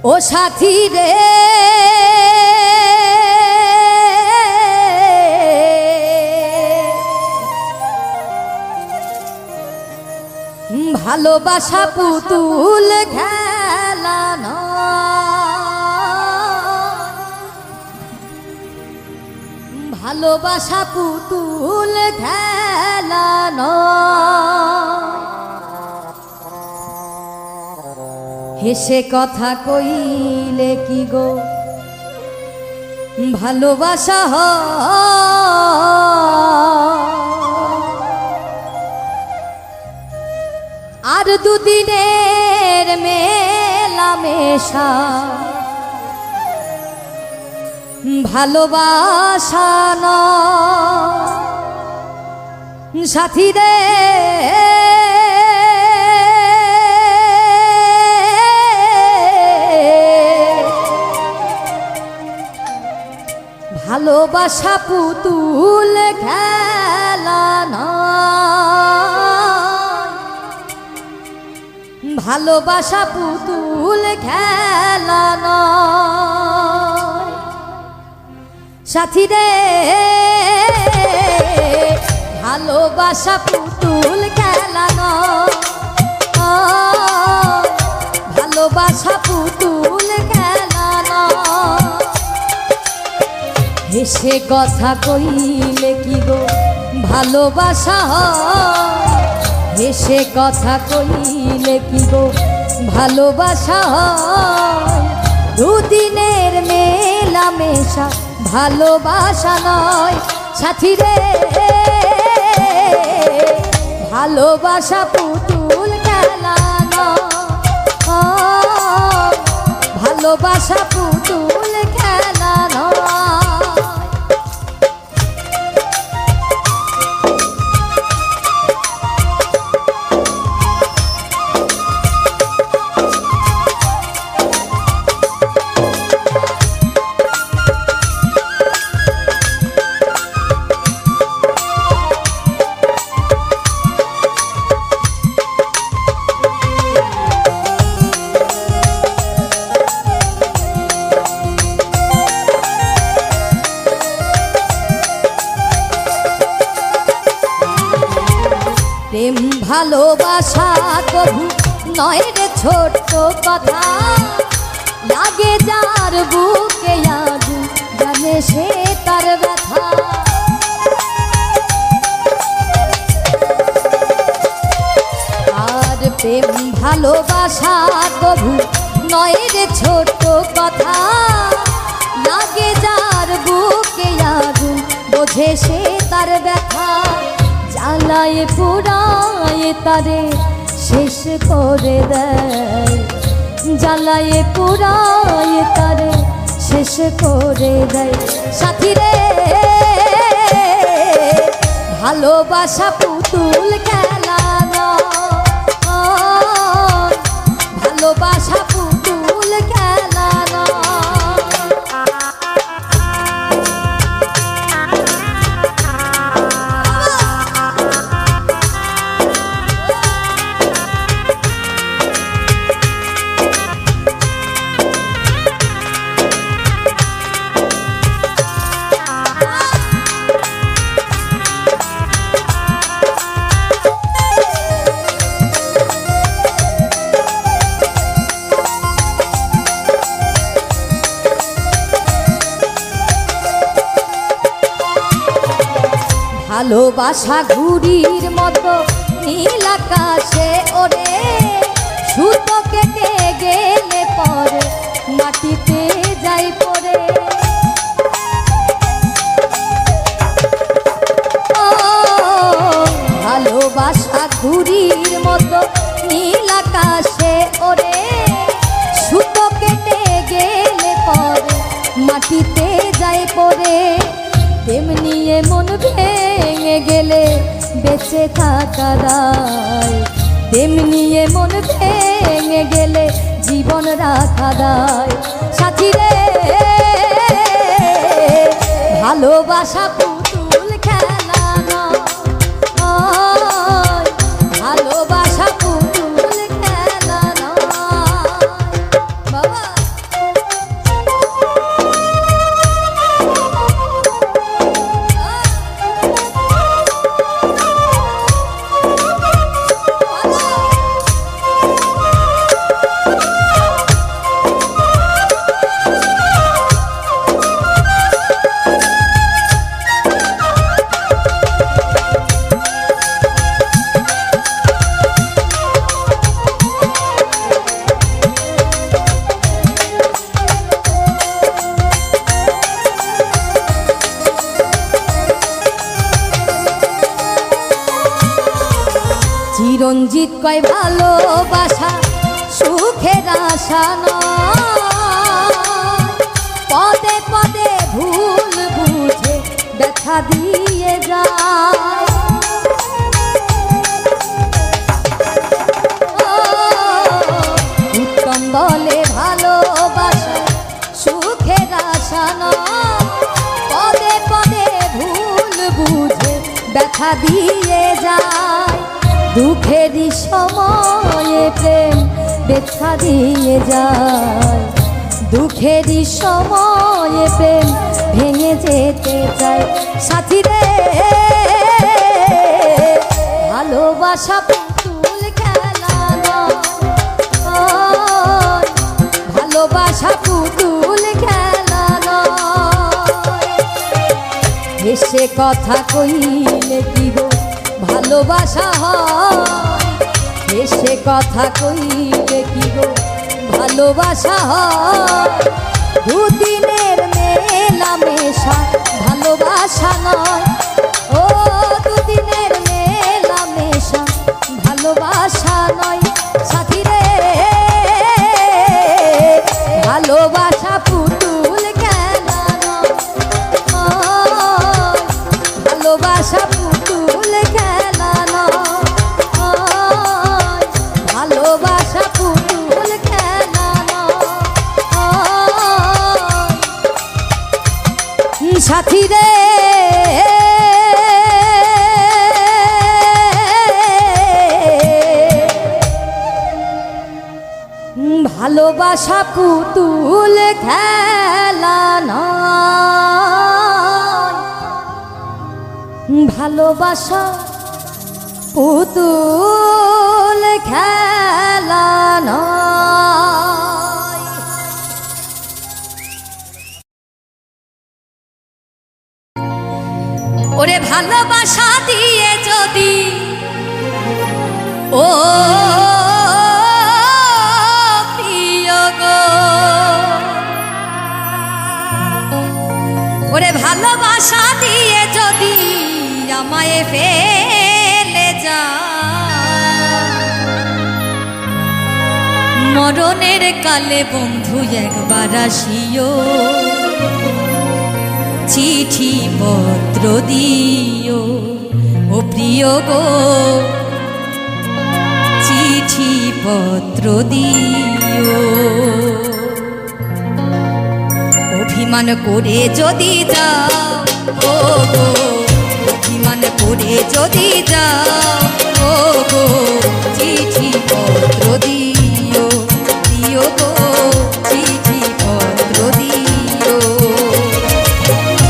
ও সাথী রে ভালোবাসা পুতুল খেলানো ভালোবাসা পুতুল খেলানো হেসে কথা কইলে কি গো ভালোবাসা আর দুদিনের মেলামেশা ভালোবাসা নয় সাথী রে ভালোবাসা পুতুল খেলানো ভালোবাসা পুতুল খেলানো সাথী রে ভালোবাসা পুতুল খেলানো ভালোবাসা পুতুল খেলানো হেসে কথা কইলে কি গো ভালোবাসা হেসে কথা কইলে কি গো ভালোবাসা দুদিনের মেলামেশা ভালোবাসা নয় সাথী রে ভালোবাসা পুতুল খেলানো ভালোবাসা পুতুল খেলানো প্রেম ভালোবাসা কবু নয় রে ছোট্ট কথা লাগে যার বুকে আজু জানে সে তার ব্যথা আর প্রেম ভালোবাসা কবু নয় রে ছোট্ট কথা লাগে যার বুকে আজু বোঝে সে তার ব্যথা জ্বালায় পুরায় তারে শেষ করে দেয় জ্বালায় পুরায় তারে শেষ করে দেয় সাথী রে ভালোবাসা পুতুল খেলানো ভালোবাসা পুতুল খেলানো ভালোবাসা ঘুড়ির মতো নীল আকাশে ওরে সুতো কেটে গেলে পরে মাটিতে যাই পড়ে ভালোবাসা ঘুড়ির মতো নীল আকাশে ওরে সুতো কেটে গেলে পরে মাটিতে যাই পড়ে তেমনি মন ভেঙে গেলে বেঁচে থাকা দায় তেমনি মন ভেঙে গেলে জীবন রাখা দায় সাথী রে ভালোবাসা পুতুল খেলানো ভালোবাসা পুতুল খেলানো বাবা কয় ভালোবাসা সুখের আশা নয়, পদে পদে ভুল বুঝে ব্যথা দিয়ে যায়। উত্তম বলে ভালোবাসা সুখের আশা নয়, পদে পদে ভুল বুঝে ব্যথা দিয়ে যায়। দুঃখেরই সময়ে প্রেম ব্যথা দিয়ে যায়, দুঃখেরই সময়ে প্রেম ভেঙে যেতে চায়। সাথী রে ভালোবাসা পুতুল খেলা নয়, ভালোবাসা পুতুল খেলা নয়। হেসে কথা কইলে কি গো ভালোবাসা হয়, হেসে কথা কইলে কি গো ভালোবাসা হয়। দুদিনের মেলামেশা ভালোবাসা নয়, ও দুদিনের মেলামেশা ভালোবাসা নয়। সাথী রে ভালোবাসা পুতুল খেলা নয়, ভালোবাসা পুতুল খেলা নয়, ভালোবাসা পুতুল খেলা নয়। সাথী রে ভালোবাসা পুতুল খেলা নয়, ভালোবাসা পুতুল খেলা নয়। ওরে ভালোবাসা দিয়ে যদি ও প্রিয় গো, ওরে ভালোবাসা দিয়ে যদি আমায় ফেলে যা, মরণের কালে বন্ধু একবার আসিও, চিঠি পত্র দিও ও প্রিয় গো, চিঠি পত্র দিও। অভিমান করে যদি যাও ও গো, অভিমান করে যদি যাও ও গো, চিঠি পত্র দিও, দিও গো চিঠি পত্র দিও।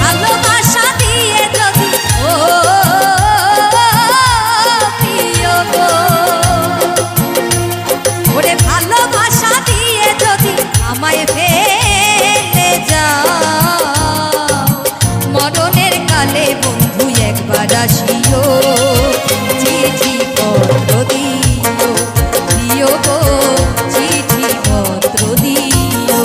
ভালোবাসা দিয়ে যদি ও প্রিয় গো, ওরে ভালোবাসা দিয়ে যদি আমায় ফেলে যাও, মরণের কালে বন্ধু একবার আসিও, চিঠি পত্র দিও, দিও গো চিঠি পত্র দিও।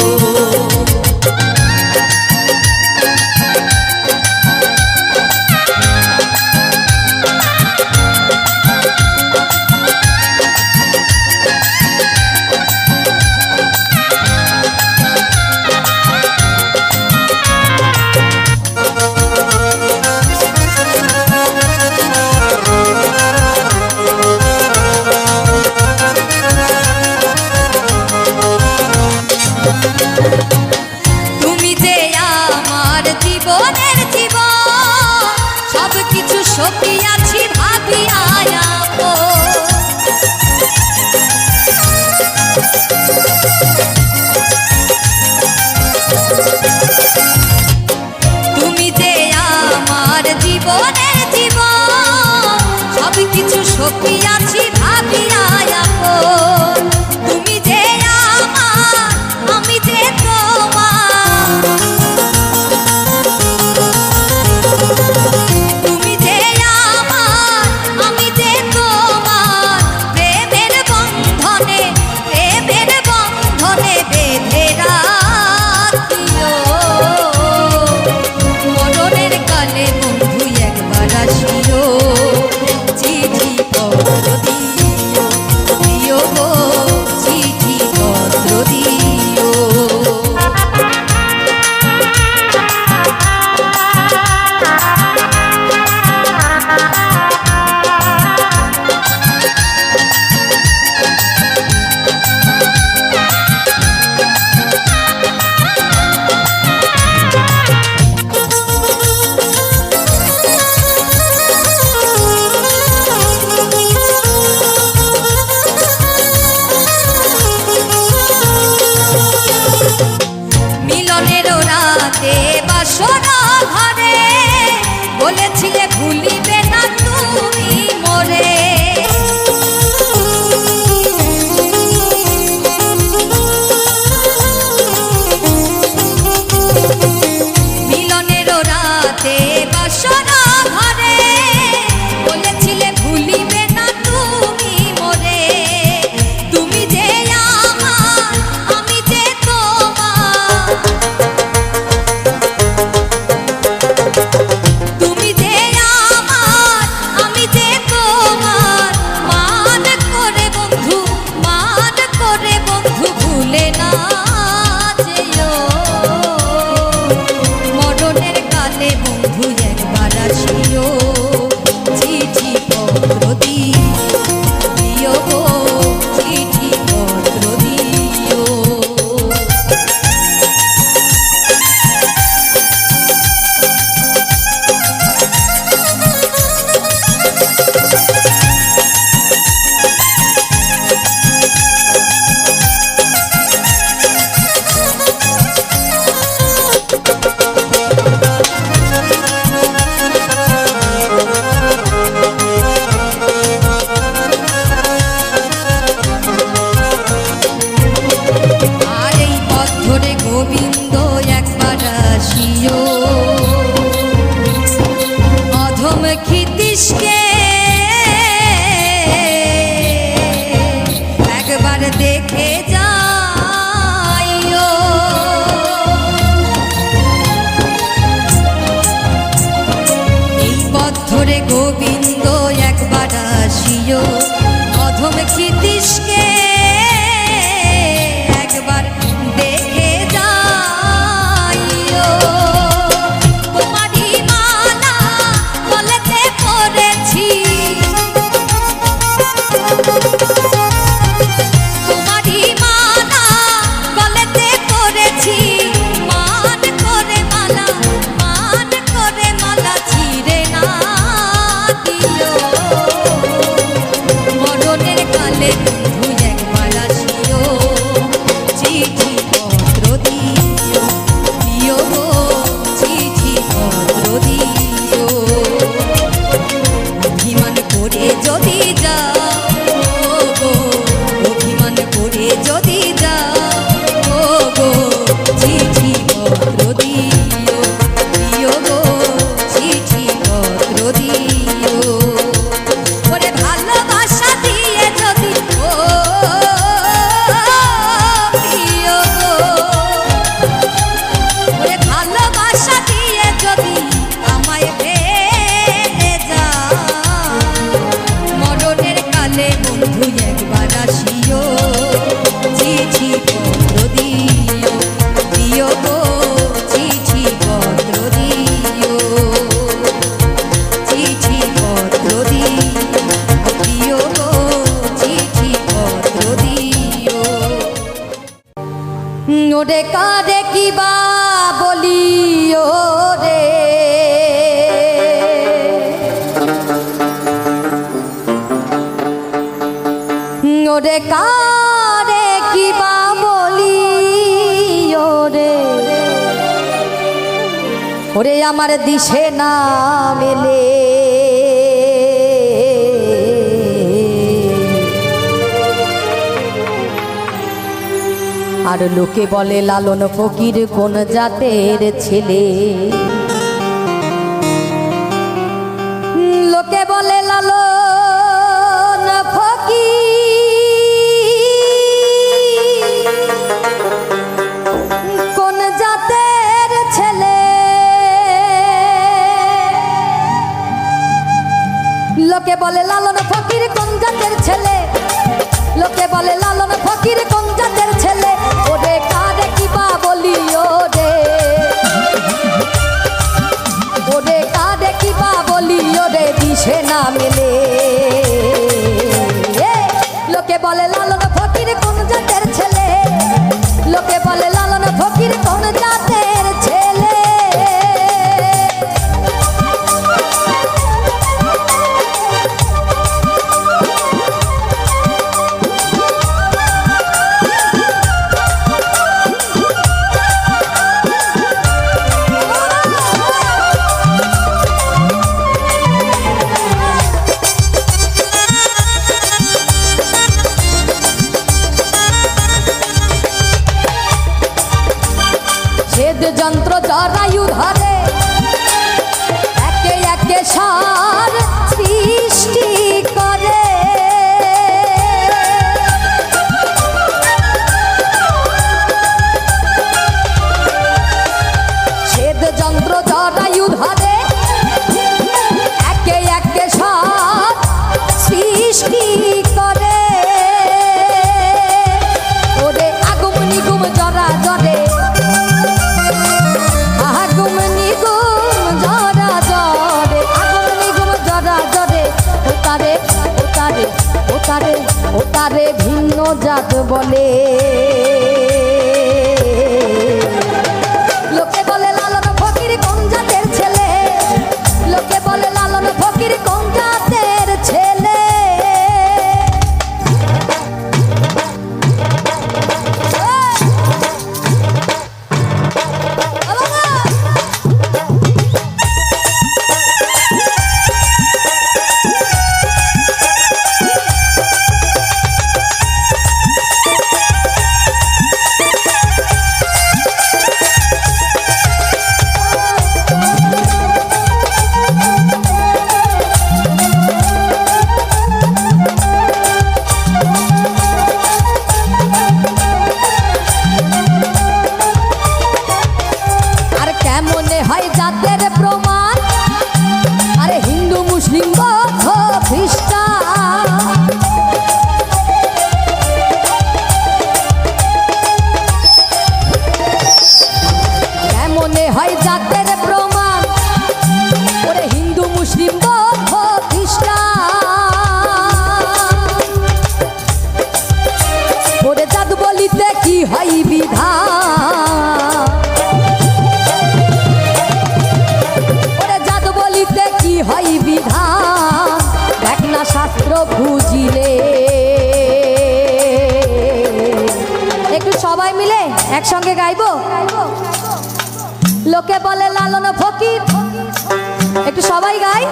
তুমি যে আমার জীবনের জীবন, সব কিছু সকিয়াছি ভাবিয়া আপন। তুমি যে আমার জীবনের জীবন, সব কিছু সকিয়াছি ভাবিয়া আপন। তুমি যে আমার, আমি যে তোমার, তুমি যে আমার, আমি যে তোমার, প্রেমের বন্ধনে, প্রেমের বন্ধনে বেঁধে রাখিও। মরণের কালে বন্ধু একবার আসিও, চিঠি পত্র দিও। বাসর ঘরে বলেছিলে ভুলিবে না তুমি মোরে। মিলনের রাতে বাসর ঘরে বলেছিলে ভুলিবে না তুমি মোরে। তুমি যে আমার আমি যে তোমার, তুমি যে আমার আমি যে তোমার, মান করে বন্ধু মান করে বন্ধু ভুলে না যেও। মরণের কালে বন্ধু একবার আসিও, চিঠি পত্র দিও গো, চিঠি পত্র দিও। আর এই পথ ধরে গোবিন্দ একবার আসিও, অধম ক্ষিতীশকে একবার দেখে যাইও। এই পথ ধরে গোবিন্দ একবার আসিও, অধম ক্ষিতীশকে একবার দেখে যাইও। তোমারই মালা গলেতে পরেছি, তোমারই মালা গলেতে পরেছি, মান করে মালা ছিঁড়ে না দিও। মরণের কালে বন্ধু একবার আসিও, চিঠি পত্র দিও, দিও গো, চিঠি পত্র দিও। অভিমান করে যদি যাও গো, অভিমান করে যদি যাও গো, চিঠি পত্র দিও, দিও গো, চিঠি পত্র দিও। ওরে ভালোবাসা দিয়ে যদি ও প্রিয় গো, ওরে ভালোবাসা দিয়ে যদি আমায় ভেঙে যাও। মরণের কালে বন্ধু একবার আসিও, চিঠি পত্র দিও, দিও গো, চিঠি পত্র দিও, চিঠি পত্র দিও গো, চিঠি পত্র দিও। ওরে কারে কিবা বলিও রে, ওরে কারে কিবা বলিও রে, ওরে আমার দিশে না মেলে। আর লোকে বলে লালন ফকির কোন জাতের ছেলে, লোকে বলে লালন ফকির কোন জাতের ছেলে। লোকে বলে লালন ফকির কোন জাতের ছেলে, লোকে বলে লালন ফকির কোন জাতের ছেলে। ওরে কারে কিবা বলিও রে, যন্ত্র জরায়ু ধরে একে একে সার সৃষ্টি করে। ছেদ যন্ত্র জরায়ু ধরে একে একে সার সৃষ্টি করে। ওরে আগুম নিগুম জরা জরে আগুম নিগুম জরা জরে আগুম নিগুম জরা জরে ওতারে ওতারে ওতারে ওতারে ভিন্ন জাত বলে। লোকে বলে লালন ফকির কোন জাতের ছেলে, লোকে বলে লালন ফকির কোন জাতের ছেলে। জাতের প্রমাণ আরে হিন্দু মুসলিম বৌদ্ধ খ্রিস্টান কেমনে হয় জাতের প্রমাণ ওরে হিন্দু মুসলিম বৌদ্ধ খ্রিস্টান। ওরে জাত বলিতে কি হয় বিধান, হয় বিধান দেখ না শাস্ত্র বুঝিলে। একটু সবাই মিলে একসঙ্গে গাইবো। লোকে বলে লালন ফকির, একটু সবাই গাই।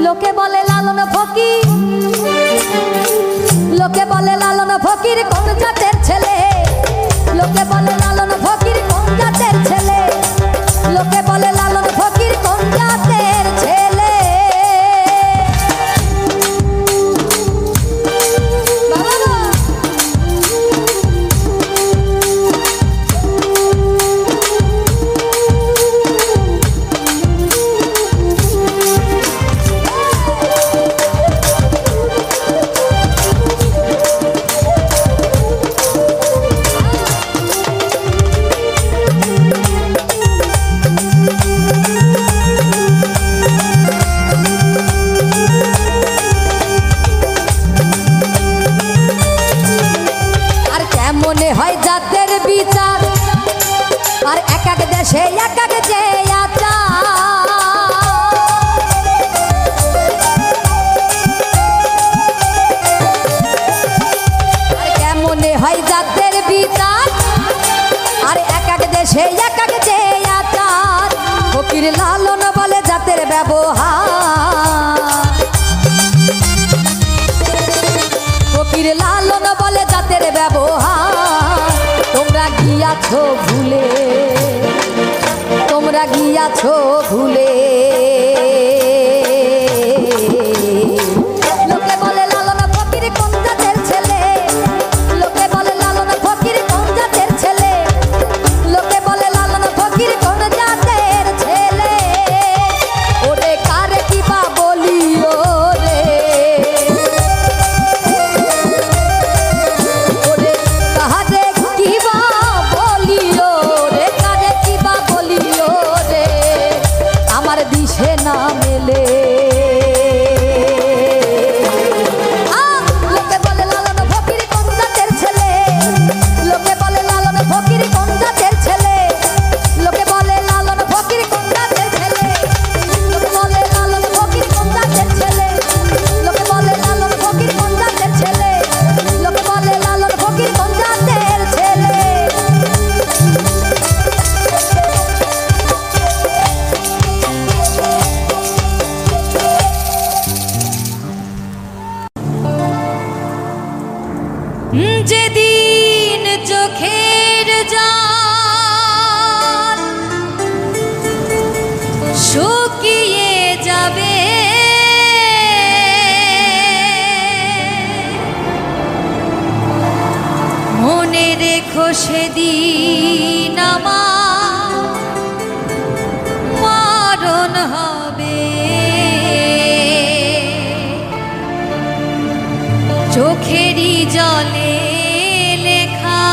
লোকে বলে লালন ফকির, লোকে বলে লালন ফকির কোন জাতের ছেলে, লোকে বলে লালন ফকির কোন জাতের ছেলে, লোকে বলে লালন ফকির কোন জাতের ছেলে। মনে হয় জাতের বিচার আর এক এক দেশে এক এক যে আচার। কেমনে হয় জাতের বিচার আর এক এক দেশে এক এক যে আচার। ফকির লালন বলে জাতের ব্যবহার, ফকির লালন বলে জাতের ব্যবহার। তোমরা গিয়াছো ভুলে, তোমরা গিয়াছো ভুলে। লোকে বলে লালন ফকির কোন জাতের ছেলে, লোকে বলে লালন ফকির কোন জাতের ছেলে, লোকে বলে লালন ফকির কোন জাতের ছেলে। ওরে কারে কিবা বলিও রে, ওরে কারে কিবা বলিও রে, কারে কিবা বলিও রে। আমার রেখো সেদিন আমার মরণ হবে, চোখেরই জলে লেখা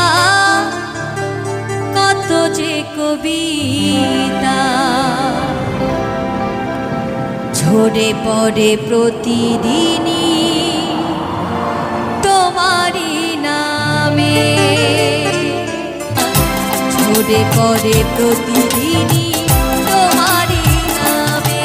কত যে কবিতা ঝরে পড়ে প্রতিদিনই তোমারই নামে, ঝরে পড়ে প্রতিদিনই তোমারই নামে।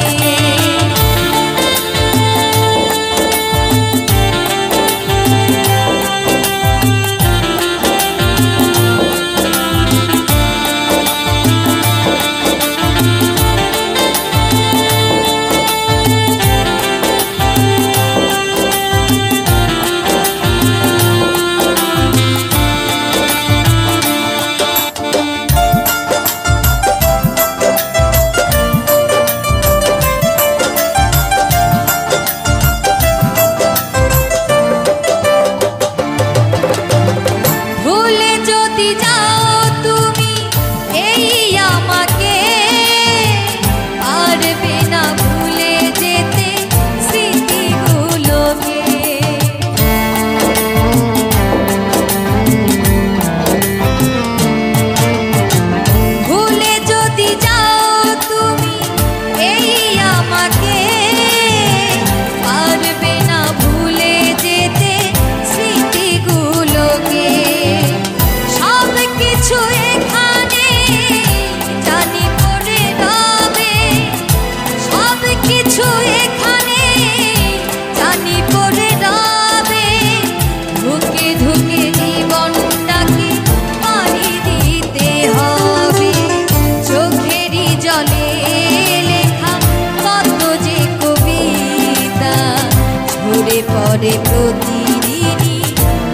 পড়ে প্রতিদিনই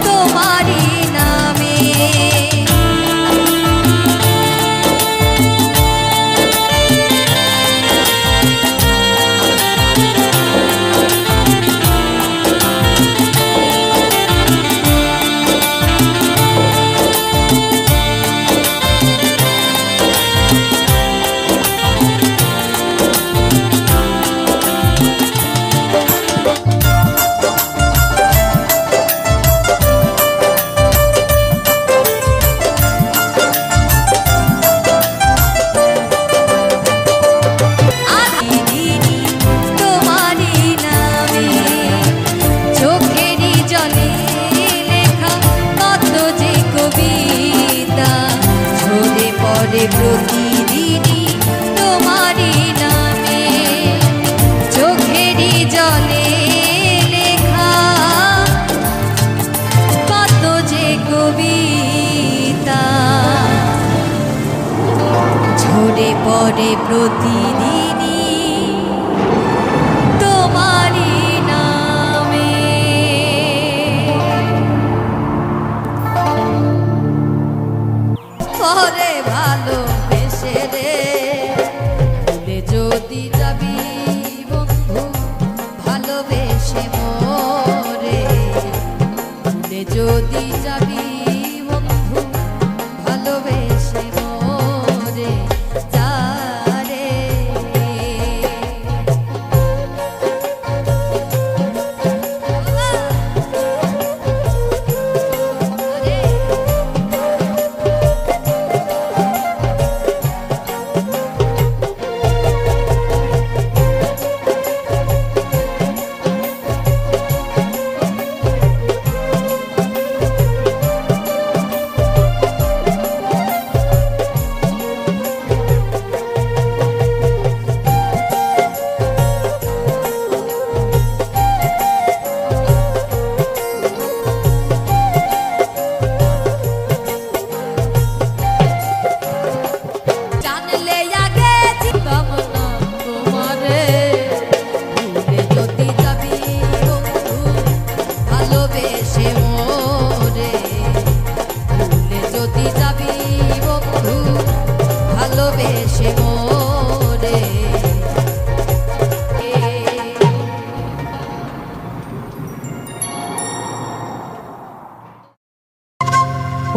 তোমারই নামে। প্রতিদিনই তোমারই নামে চোখেরই জলে লেখা কত যে কবিতা ঝরে পড়ে প্রতিদিনই তোমারই নামে। পরে ভালোবেসে রে ভুলে যদি যাবি বন্ধু ভালোবেসে মোরে, ভুলে যদি যাবি বন্ধু ভালোবেসে মোরে যারে।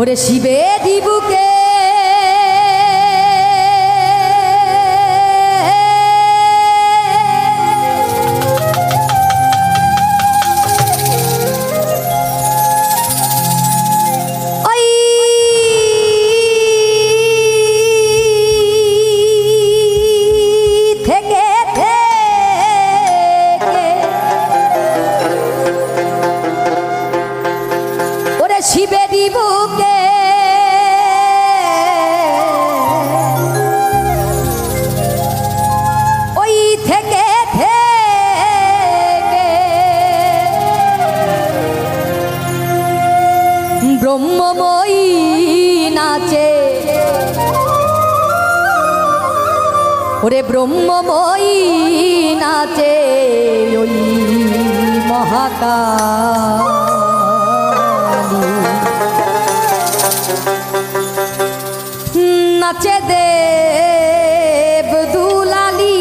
ওরে শিবে দিবুকে শিবে দিবুকে ওই থেকে থেকে ব্রহ্মময়ী নাচে ওরে ব্রহ্মময়ী নাচে ওই মহাকাল নাচে দেব দুলালি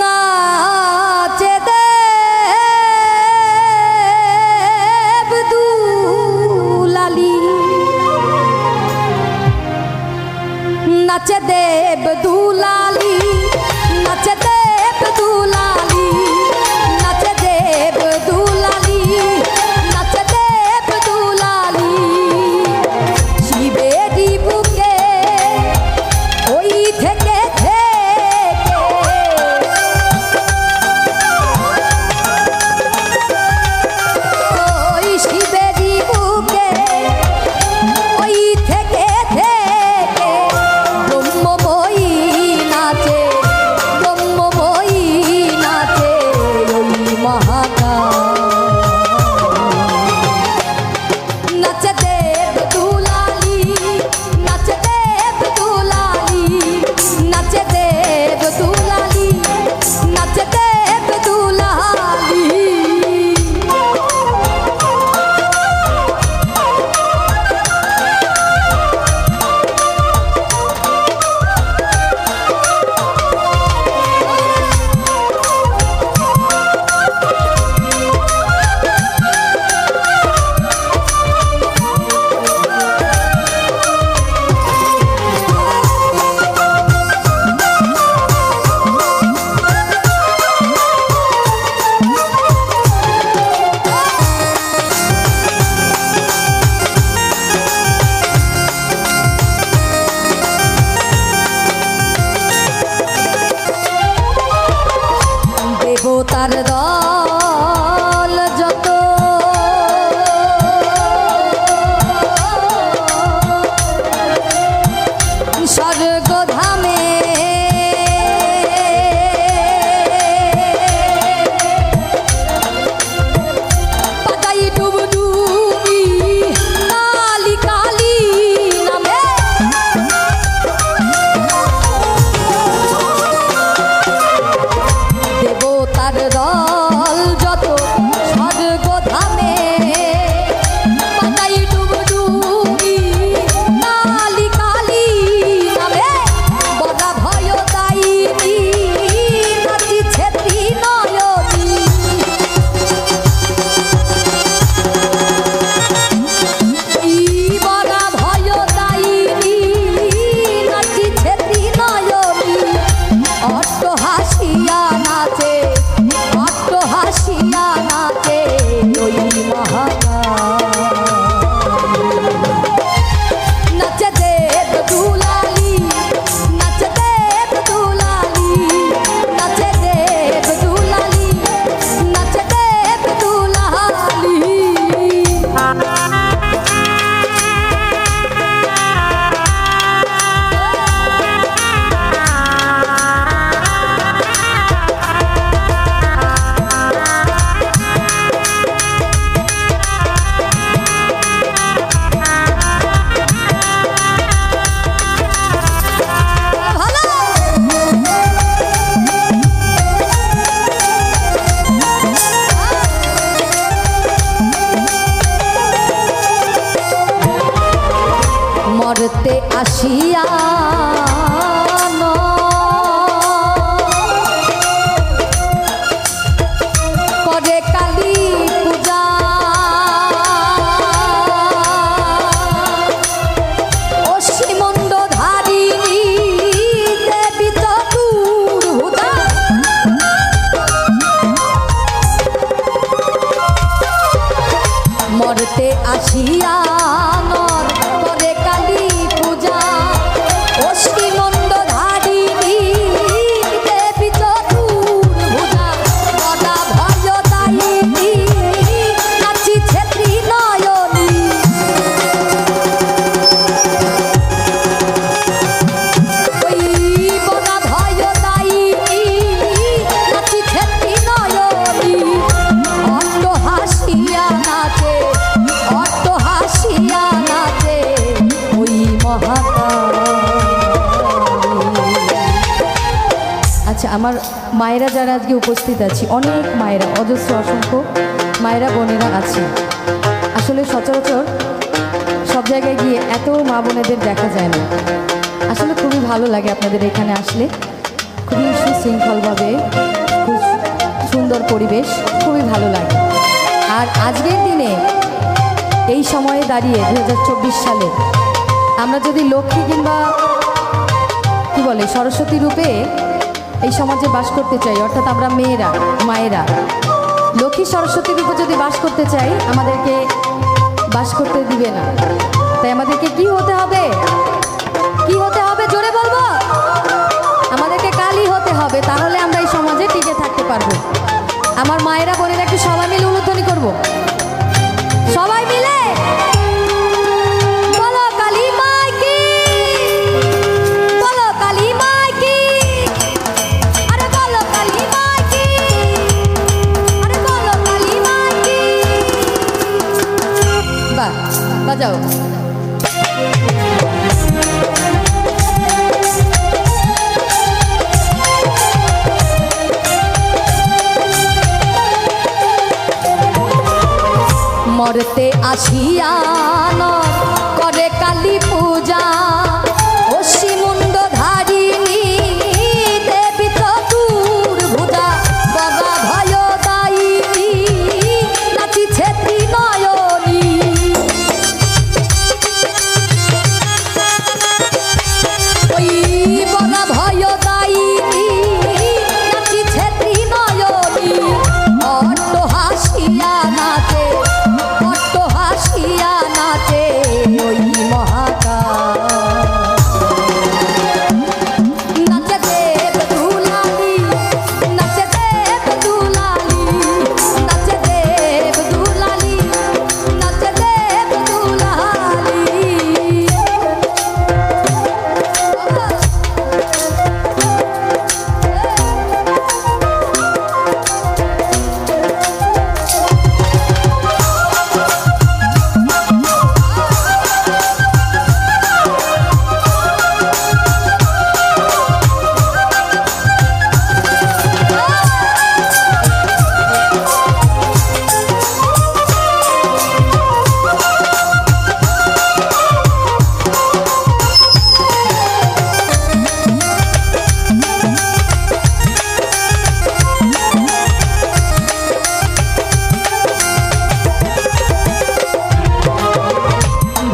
নাচে দেব দুলালি নাচে দেব দুলালি নাচে দেব দুলালি নাচে দেব দুলালি নাচে দেব দুলালি শিবে দিবুকে ওই থেকে ওই শিবে দিবুকে ওই থেকে ব্রহ্মময়ী নাচে ব্রহ্মময়ী নাচে ওই মহাকাল নাচে দেব দুলালি নাচে দেব দুলালি নাচে দেব দুলালি নাচে দেব দুলালি দেবতার দল যত স্বর্গধামে পাতাই ডুবডুবি কালী কালী নামে দেবতার দল যত স্বর্গধামে পাতাই ডুবডুবি কালী কালী নামে বড়া ভয় দায়িনী নাচিছে ত্রিনয়নী বড়া ভয় দায়িনী নাচিছে ত্রিনয়নী অট্ট হাসিয়া নাচে অট্ট হাসিয়া নাচে ওই মহাকাল নাচে দেব দুলালি নাচে দেব দুলালি নাচে দেব দুলালি নাচে দেব দুলালি মরতে আসিয়া করে কালী পূজা আসিয়া নর করে কালী পূজা অষ্টি মন্দ ধারিণী দেবী চতুর্ভুজা গদা ভয় দায়িনী নাচিছে ত্রিনয়নী ওই গদা ভয় দায়িনী নাচিছে ত্রিনয়নী অট্ট হাসিয়া নাচে অট্ট হাসিয়া নাচে ওই মহাকালী। আচ্ছা, আমার মায়েরা যারা আজকে উপস্থিত আছি, অনেক মায়েরা, অজস্র অসংখ্য মায়েরা বোনেরা আছে। আসলে সচরাচর সব জায়গায় গিয়ে এত মা বোনেদের দেখা যায় না। আসলে খুবই ভালো লাগে আপনাদের এখানে আসলে, খুবই সুশৃঙ্খলভাবে, খুব সুন্দর পরিবেশ, খুবই ভালো লাগে। আর আজকের দিনে এই সময়ে দাঁড়িয়ে 2024 সালে আমরা যদি লক্ষ্মী কিংবা কি বলে সরস্বতী রূপে এই সমাজে বাস করতে চাই, অর্থাৎ আমরা মেয়েরা মায়েরা লক্ষ্মী সরস্বতী রূপে যদি বাস করতে চাই, আমাদেরকে বাস করতে দিবে না। তাই আমাদেরকে কি হতে হবে? কি হতে হবে জোরে বলবো? আমাদেরকে কালী হতে হবে, তাহলে আমরা এই সমাজে টিকে থাকতে পারবো। আমার মায়েরা বোনেরা একটু সবাই মিলে উলুধ্বনি করবো, সবাই মিলে বলো কালী মাই কি, বলো কালী মাই কি, আরে বলো কালী মাই কি, আরে বলো কালী মাই কি। বাহ, বাজাও। মরতে আসিয়া নর করে কালী পূজা অসি মুন্ড ধারিণী দেবী চতুর্ভুজা গদা ভয় দায়িনী নাচিছে ত্রিনয়নী। ওই গদা ভয় দায়িনী নাচিছে ত্রিনয়নী অট্ট হাসিয়া নাচে অট্ট হাসিয়া নাচে ওই মহাকালী। নাচে দেব দুলালী, নাচে দেব দুলালী, নাচে দেব দুলালী, নাচে দেব দুলালী।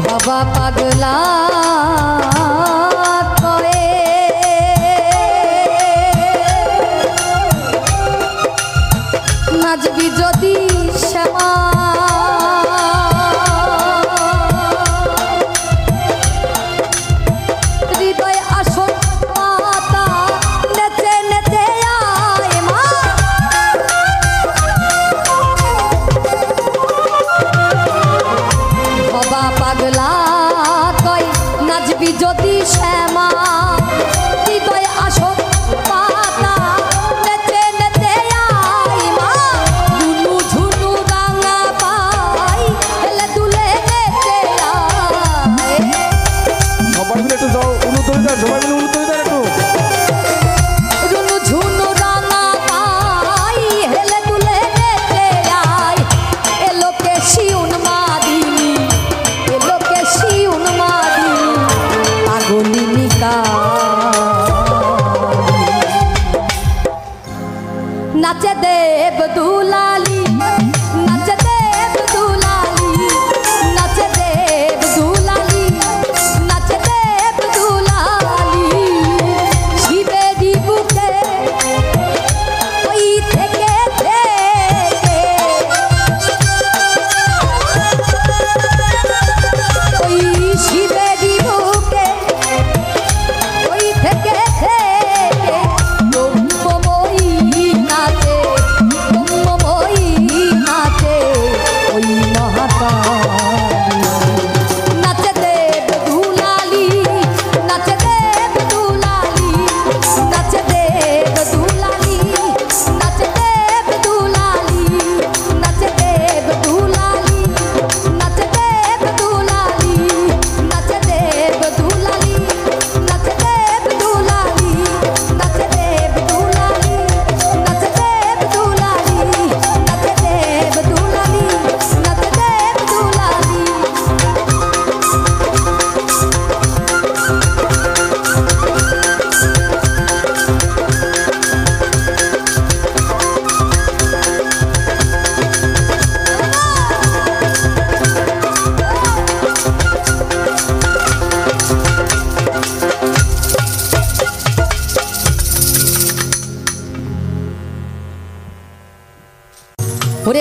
ভবা পাগলা কয়ে নাচবি যদি শ্যামা হৃদয় আসন পাতা নেচে নেচে আয় মা। ভবা পাগলা কয় নাচবি যদি শ্যামা হৃদয় আসন পাতা নেচে নেচে আয় মা। ঝুনু ঝুনু রাঙা পাই হেলে দুলে নেচে আয়। সবাই মিলে একটু যাও উলুধ্বনি দেন, সবাই মিলে উলুধ্বনি দেন একটু। ঝুনু ঝুনু রাঙা পাই হেলে দুলে নেচে আয়। এলোকে শিউন মাদিনী, এলোকে শিউন মাদিনী পাগলিনী কালী।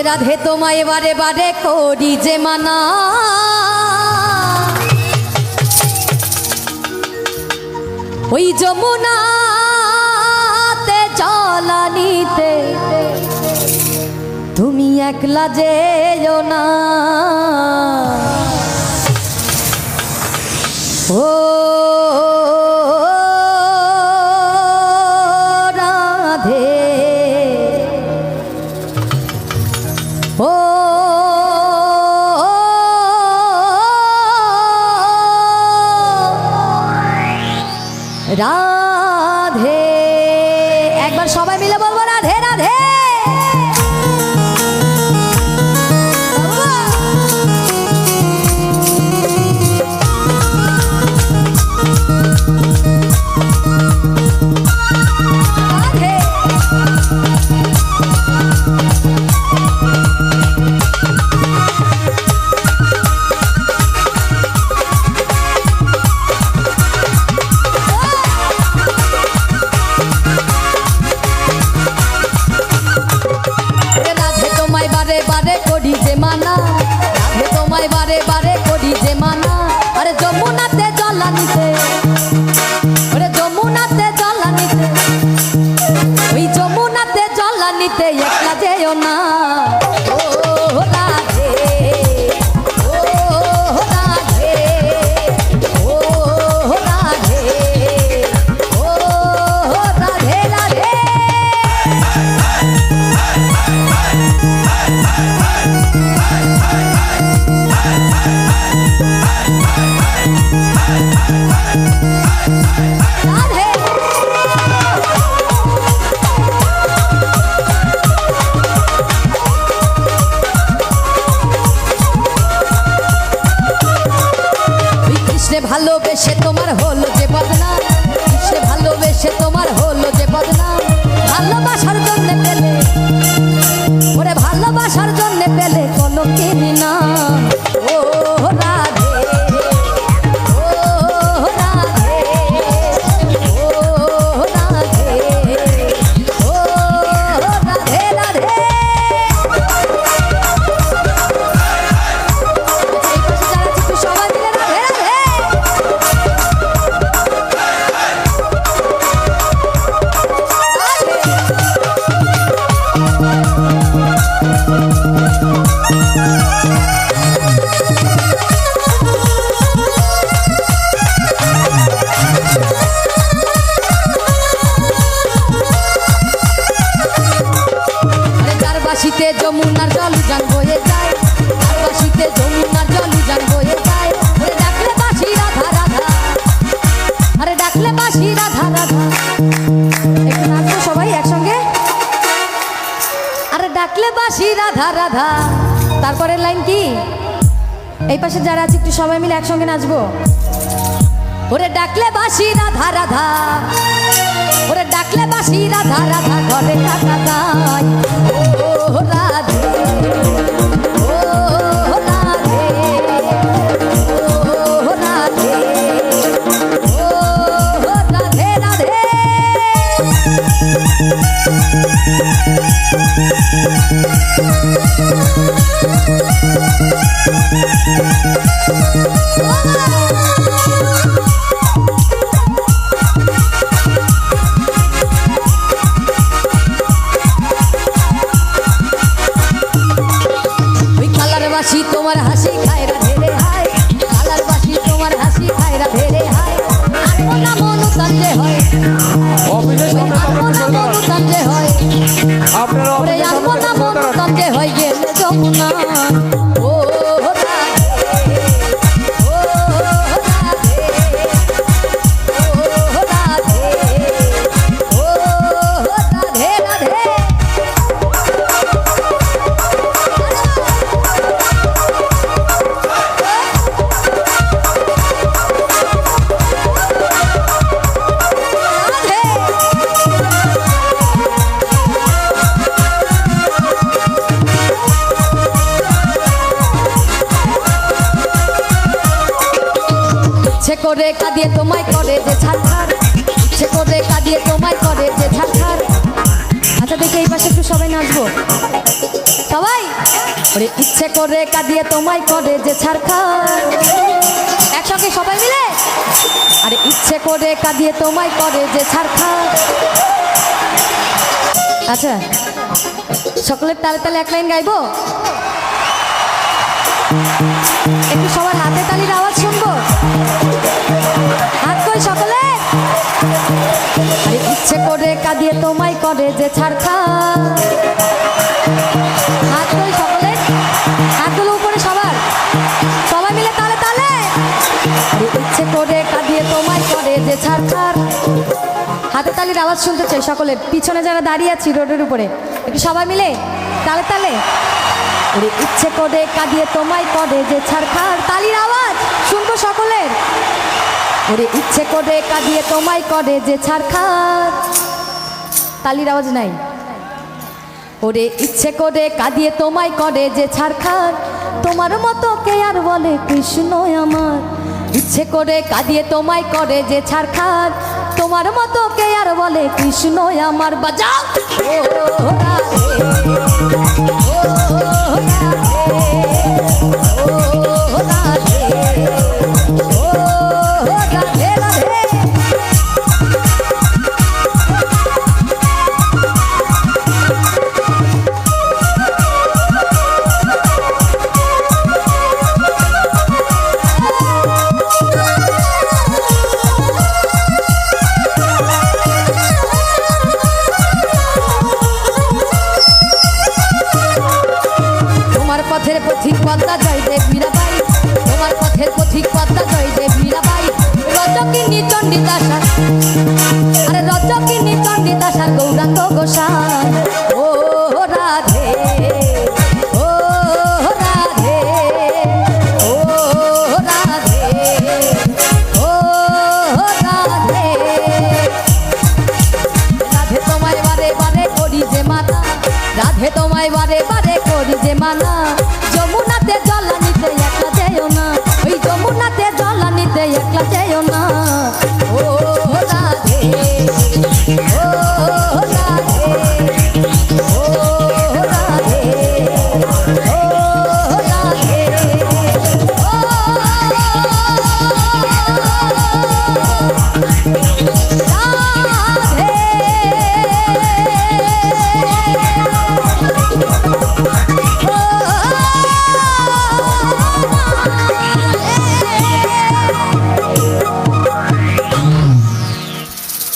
রাধে তোমায় বারে বারে করি যে মানা, ওই যমুনাতে জলানিতে তুমি একলা যেও না। ও রাধে, ও রাধে, একবার সবাই মিলে বলবো রাধে রাধে। বারে বারে করি যে মানা, রাধে তোমায় বারে বারে করি যে মানা, আরে যমুনাতে জলানিতে, ওরে যমুনাতে জলানিতে, ওই যমুনাতে জলানিতে একলা যেও না। ও রাধে, ও রাধে, ও রাধে, ও রাধে রাধে। ভালোবেসে তোমার হলো যে বদনাম, সে ভালোবেসে তোমার হলো যে বদনাম, ভালোবাসার জন্য পেলে, ওরে ভালোবাসার জন্য পেলে কোনো কিনি না। ও রাধে, ও রাধে, ও রাধে, ও রাধে রাধে। সবাই মিলে রাধে রাধে। বাসিতে যমুনার জল উজান বয়ে যায়, বাসিতে যমুনার জল উজান বয়ে যায়, ওরে ডাকলে বাসি রাধা রাধা, আরে ডাকলে বাসি রাধা রাধা। একটু নাচবো সবাই একসঙ্গে, আরে ডাকলে বাসি রাধা রাধা। তারপরের লাইন কি? এই পাশে যারা আছে একটু সবাই মিলে একসঙ্গে নাচবো। ওরে ডাকলে বাসি রাধা রাধা, ওরে ডাকলে বাসি রাধা রাধা, ঘরে রাধা গায়। ও রাধে, ও রাধে, ও রাধে, ও রাধে রাধে। বাসি তোমার হাসি খায় রাধে রে হায়, কালার বাসি তোমার হাসি খায় রাধে রে হায়। আনমনা মনু তাঞ্জে হয়, আনমনা মনু তাঞ্জে হয়, ওরে আনমনা মনু তাঞ্জে হয় গেলে যমুনা। ও রাধে, ও রাধে, ও রাধে, ও রাধে রাধে। ইচ্ছে করে কাঁদিয়ে তোমায় করে যে ছাড়খার, ইচ্ছে করে কাঁদিয়ে তোমায় করে যে ছাড়খার। আচ্ছা আচ্ছা দেখি এই পাশে একটু সবাই নাচবো সবাই। ওরে ইচ্ছে করে কাঁদিয়ে তোমায় করে যে ছাড়খা, একসঙ্গে সবাই মিলে। আরে ইচ্ছে করে কাঁদিয়ে তোমায় করে যে ছাড়খা। আচ্ছা সকলের তালে তালে এক লাইন গাইবো, একটু সবার হাতে তালির আওয়াজ শুনবো। হাত কই সকলে। আরে ইচ্ছে করে কাঁদিয়ে তোমায় করে যে ছাড়খা। হাত কই সকলে, হাতগুলো উপরে সবার, সবাই মিলে তালে তালে। আরে ইচ্ছে করে কাঁদিয়ে তোমায় করে যে ছাড়খার। হাতে তালির আওয়াজ শুনতে চাই সকলের, পিছনে যারা দাঁড়িয়ে আছি রোডের উপরে একটু সবাই মিলে তালে তালে। ওরে ইচ্ছে করে কাঁদিয়ে তোমায় করে যে ছাড়খার, তালির আওয়াজ শুনবো সকলের। ওরে ইচ্ছে করে কাঁদিয়ে তোমায় করে যে ছাড়খার, তালির আওয়াজ নাই। ওরে ইচ্ছে করে কাঁদিয়ে তোমায় করে যে ছাড়খার, তোমার মতো কে আর বলে কৃষ্ণ আমার। ইচ্ছে করে কাঁদিয়ে তোমায় করে যে ছাড়খার, তোমার মতো কে আর বলে কৃষ্ণ আমার। বাজাও ও রাধে, ও রাধে, ও রাধে, রাধে। পথের পথিক পদ্মা জয় দেব মীরাবাই, তোমার পথের পথিক পদ্মা জয় দেব মীরাবাই। রজকিনী চণ্ডীদাসা, আরে রজকিনী চণ্ডীদাসা গৌরাঙ্গ গোসাই। ও রাধে, ও রাধে, ও রাধে, ও রাধে। রাধে তোমায় বারে বারে করি যে মানা, রাধে তোমায় বারে বারে করি যে মানা। যমুনাতে জল নিতে একলা যেও না, ওই যমুনাতে জল নিতে একলা যেও না। ও রাধে, ও রাধে, ও রাধে, ও রাধে,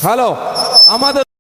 হ্যালো আমাদের